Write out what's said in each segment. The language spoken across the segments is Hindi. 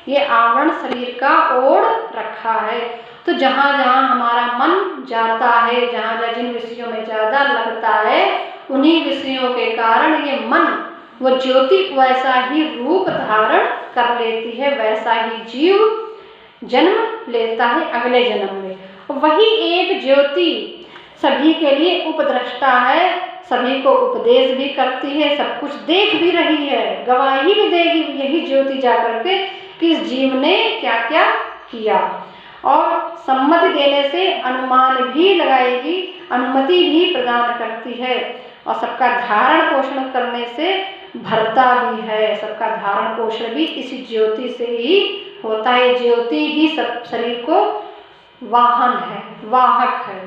ये आवरण शरीर का ओढ़ रखा है। तो जहाँ जहाँ हमारा मन जाता है, जहाँ जहाँ जिन विषयों में ज़्यादा लगता है, उन्हीं विषयों के कारण ये मन वो ज्योति वैसा ही रूप धारण कर लेती है, वैसा ही जीव जन्म लेता है अगले जन्म में। वही एक ज्योति सभी के लिए उपद्रष्टा है, सभी को उपदेश भी करती है, सब कुछ देख भी रही है, गवाही भी देगी यही ज्योति जाकर के कि इस जीव ने क्या क्या किया, और सम्मति देने से अनुमान भी लगाएगी, अनुमति भी प्रदान करती है, और सबका धारण पोषण करने से भरता भी है। सबका धारण पोषण भी इसी ज्योति से ही होता है। ज्योति ही सब शरीर को वाहन है, वाहक है,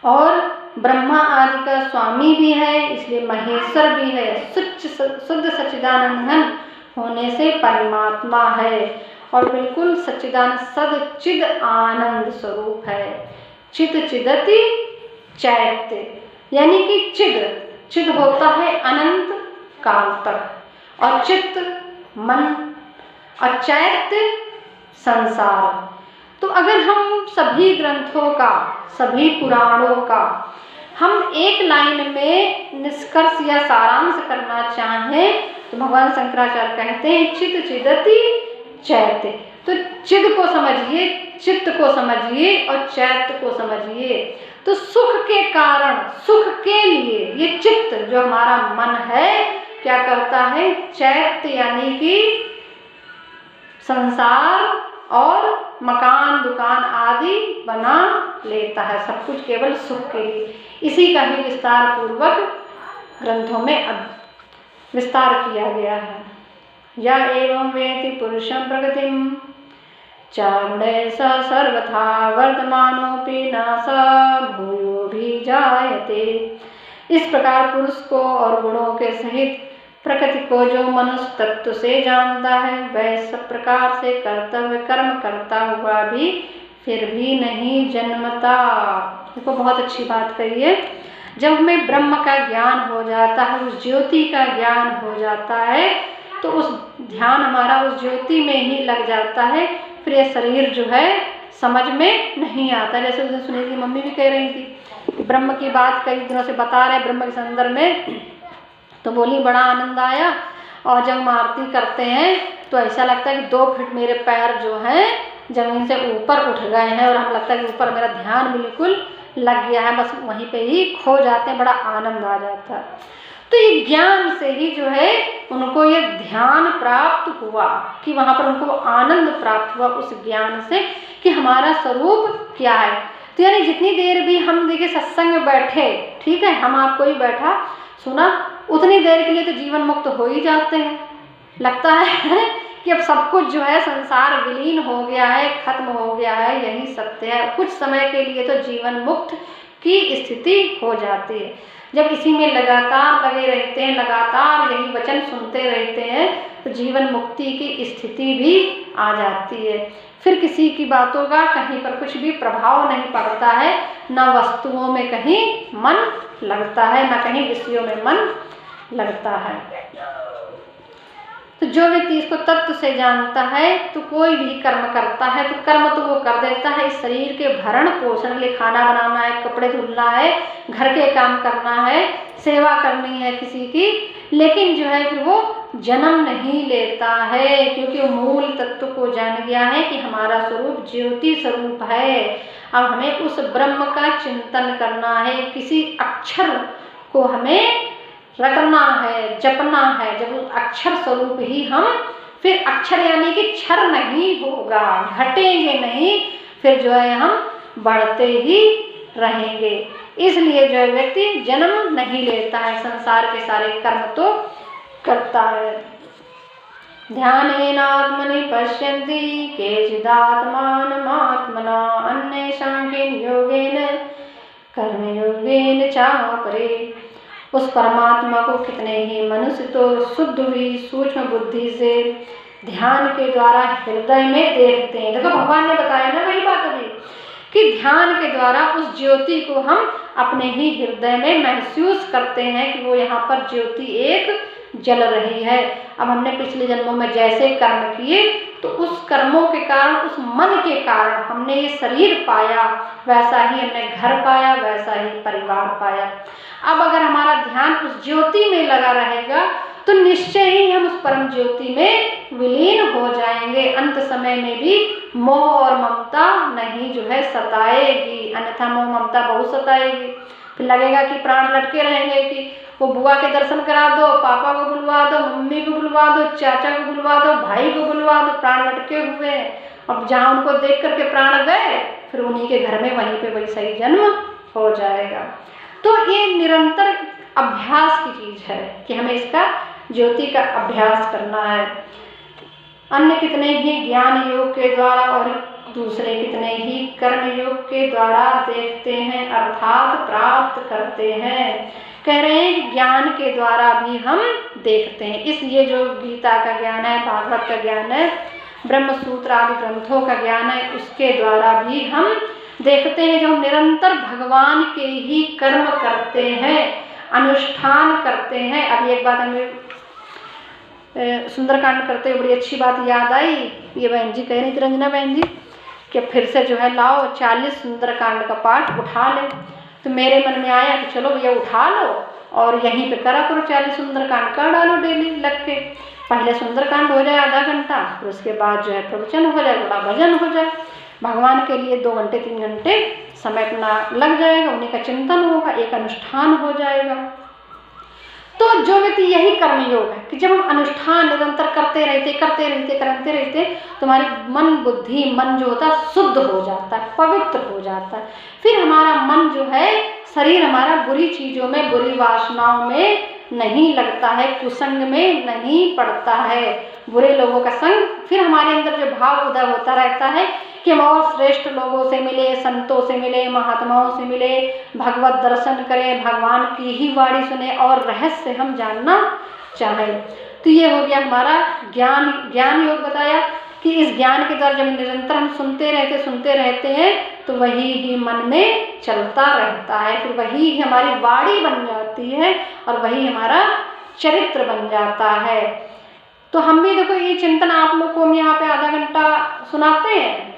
और ब्रह्मा आदि का स्वामी भी है, इसलिए महेश्वर भी है। शुद्ध सच्चिदानंद घन होने से परमात्मा है, और बिल्कुल सच्चिदानंद सदचिद आनंद स्वरूप है। चित चिदति चैत्य, यानी कि चिद होता है अनंत काल तक, और चित्त मन, और चैत्य संसार। तो अगर हम सभी ग्रंथों का, सभी पुराणों का हम एक लाइन में निष्कर्ष या सारांश करना चाहें तो भगवान शंकराचार्य कहते हैं चित चिदति चैत्य। तो चिद को समझिए, चित्त को समझिए, और चैत्य को समझिए। तो सुख के कारण, सुख के लिए ये चित्त जो हमारा मन है क्या करता है, चैत्य यानी कि संसार और मकान दुकान आदि बना लेता है, सब कुछ केवल सुख के लिए। इसी का ही विस्तार पूर्वक ग्रंथों में विस्तार किया गया है। या एवं वेति पुरुषं प्रकृतिं चारुणे स सर्वथा वर्तमानोपि न स भूयो भी जायते। इस प्रकार पुरुष को और गुणों के सहित प्रकृति को जो मनुष्य तत्व से जानता है, वह सब प्रकार से कर्तव्य कर्म करता हुआ भी फिर भी नहीं जन्मता। देखो बहुत अच्छी बात कही है। जब हमें ब्रह्म का ज्ञान हो जाता है, उस ज्योति का ज्ञान हो जाता है, तो उस ध्यान हमारा उस ज्योति में ही लग जाता है। फिर ये शरीर जो है समझ में नहीं आता। जैसे उस दिन सुनील की मम्मी भी कह रही थी, ब्रह्म की बात कई दिनों से बता रहे ब्रह्म के संदर्भ में, तो बोली बड़ा आनंद आया। और जब हम आरती करते हैं तो ऐसा लगता है कि 2 फीट मेरे पैर जो हैं जमीन से ऊपर उठ गए हैं, और हम लगता है कि ऊपर मेरा ध्यान बिल्कुल लग गया है, बस वहीं पे ही खो जाते हैं, बड़ा आनंद आ जाता है। तो ये ज्ञान से ही जो है उनको ये ध्यान प्राप्त हुआ, कि वहाँ पर उनको आनंद प्राप्त हुआ उस ज्ञान से कि हमारा स्वरूप क्या है। तो यानी जितनी देर भी हम देखिए सत्संग में बैठे, ठीक है, हम आपको ही बैठा सुना, उतनी देर के लिए तो जीवन मुक्त हो ही जाते हैं। लगता है कि अब सब कुछ जो है संसार विलीन हो गया है, खत्म हो गया है, यही सत्य है। कुछ समय के लिए तो जीवन मुक्त की स्थिति हो जाती है। जब इसी में लगातार लगे रहते हैं, लगातार यही वचन सुनते रहते हैं, तो जीवन मुक्ति की स्थिति भी आ जाती है। फिर किसी की बातों का कहीं पर कुछ भी प्रभाव नहीं पड़ता है, न वस्तुओं में कहीं मन लगता है, न कहीं विषयों में मन लगता है। तो जो व्यक्ति इसको तत्व से जानता है तो कोई भी कर्म करता है तो कर्म तो वो कर देता है। इस शरीर के भरण पोषण के लिए खाना बनाना है, कपड़े धुलना है, घर के काम करना है, सेवा करनी है किसी की, लेकिन जो है फिर वो जन्म नहीं लेता है, क्योंकि मूल तत्व को जान गया है कि हमारा स्वरूप ज्योति स्वरूप है। अब हमें उस ब्रह्म का चिंतन करना है, किसी अक्षर को हमें रटना है, जपना है। जब उस अक्षर स्वरूप ही हम, फिर अक्षर यानी कि क्षर नहीं होगा, घटेंगे नहीं, फिर जो है हम बढ़ते ही रहेंगे। इसलिए जो है व्यक्ति जन्म नहीं लेता है, संसार के सारे कर्म तो करता है। ध्यानेनात्मनि पश्यन्ति केचिदात्मानमात्मना अन्येषां योगेन कर्मयोगेन चापरे। उस परमात्मा को कितने ही मनुष्य तो शुद्ध हुई सूक्ष्म बुद्धि से ध्यान के द्वारा हृदय में देखते हैं। देखो भगवान ने बताया ना वही बात अभी, कि ध्यान के द्वारा उस ज्योति को हम अपने ही हृदय में महसूस करते हैं कि वो यहाँ पर ज्योति एक जल रही है। अब हमने पिछले जन्मों में जैसे कर्म किए तो उस कर्मों के कारण, उस मन के कारण हमने ये शरीर पाया, वैसा ही हमने घर पाया, वैसा ही परिवार पाया। अब अगर हमारा ध्यान उस ज्योति में लगा रहेगा तो निश्चय ही हम उस परम ज्योति में विलीन हो जाएंगे। अंत समय में भी मोह और ममता नहीं जो है सताएगी, अन्यथा मोह ममता बहुत सताएगी। फिर लगेगा कि प्राण लटके रहेंगे कि वो बुआ के दर्शन करा दो, पापा को बुलवा दो, मम्मी को बुलवा दो, चाचा को बुलवा दो, भाई को बुलवा दो, प्राण लटके हुए हैं। अब जहाँ उनको देख करके प्राण गए फिर उन्हीं के घर में वहीं पे वैसा ही जन्म हो जाएगा। तो ये निरंतर अभ्यास की चीज है कि हमें इसका ज्योति का अभ्यास करना है। अन्य कितने ही ज्ञान योग के द्वारा और दूसरे कितने ही कर्म योग के द्वारा देखते हैं अर्थात प्राप्त करते हैं। कह रहे हैं कि ज्ञान के द्वारा भी हम देखते हैं। इसलिए जो गीता का ज्ञान है, भागवत का ज्ञान है, ब्रह्म सूत्र आदि ग्रंथों का ज्ञान है, उसके द्वारा भी हम देखते हैं। जो हम निरंतर भगवान के ही कर्म करते हैं, अनुष्ठान करते हैं। अभी एक बात हमें सुंदरकांड करते हुए बड़ी अच्छी बात याद आई। ये बहन जी कह रही थी, रंजना बहन जी, कि फिर से जो है लाओ 40 सुंदरकांड का पाठ उठा ले। तो मेरे मन में आया कि चलो भैया उठा लो और यहीं पे करा करो 40 सुंदरकांड कर डालो डेली लग के। पहले सुंदरकांड हो जाए आधा घंटा, फिर उसके बाद जो है प्रवचन हो जाए, बड़ा भजन हो जाए। भगवान के लिए 2 घंटे 3 घंटे समय अपना लग जाएगा, उन्हीं का चिंतन होगा, एक अनुष्ठान हो जाएगा। तो जो व्यक्ति यही कर्मयोग है कि जब हम अनुष्ठान निरंतर करते रहते तुम्हारी मन बुद्धि मन जो होता है शुद्ध हो जाता है, पवित्र हो जाता है। फिर हमारा मन जो है, शरीर हमारा बुरी चीजों में, बुरी वासनाओं में नहीं लगता है, कुसंग में नहीं पड़ता है, बुरे लोगों का संग। फिर हमारे अंदर जो भाव उदय होता रहता है कि हम और श्रेष्ठ लोगों से मिले, संतों से मिले, महात्माओं से मिले, भगवत दर्शन करें, भगवान की ही वाणी सुने और रहस्य हम जानना चाहें। तो ये हो गया हमारा ज्ञान योग बताया कि इस ज्ञान के द्वारा जब निरंतर हम सुनते रहते हैं तो वही ही मन में चलता रहता है, फिर वही ही हमारी वाणी बन जाती है और वही हमारा चरित्र बन जाता है। तो हम भी देखो ये चिंतन आप लोग को हम यहाँ पे आधा घंटा सुनाते हैं,